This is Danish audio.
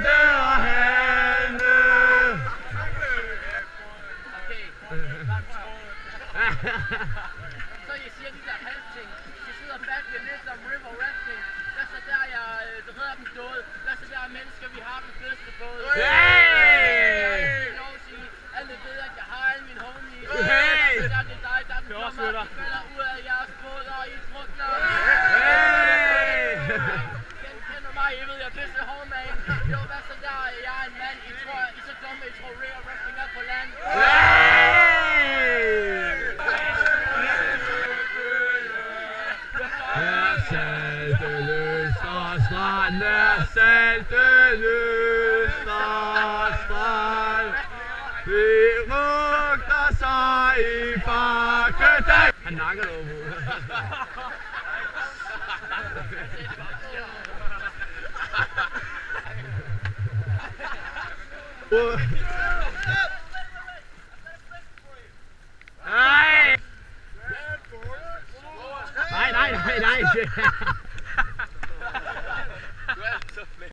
derhenne. Så jeg siger de der halvting. De sidder bag ved lidt om river rafting. Der er så der jeg redder dem døde. Der er så der mennesker vi har den fedeste båd. Alle ved at jeg har alle mine homies. Der er det dig der den kommer. De falder ud af jeres båd og I drukner. Kender mig, I ved jeg er pisse hård man. Jo hvad så der jeg er en mand. I tror I så dumme I tror river rafting er på land. Salteløst og strand er salteløst og strand. Det rugter sig i bakkedag. Han nakker det over hovedet. Nej! Nej!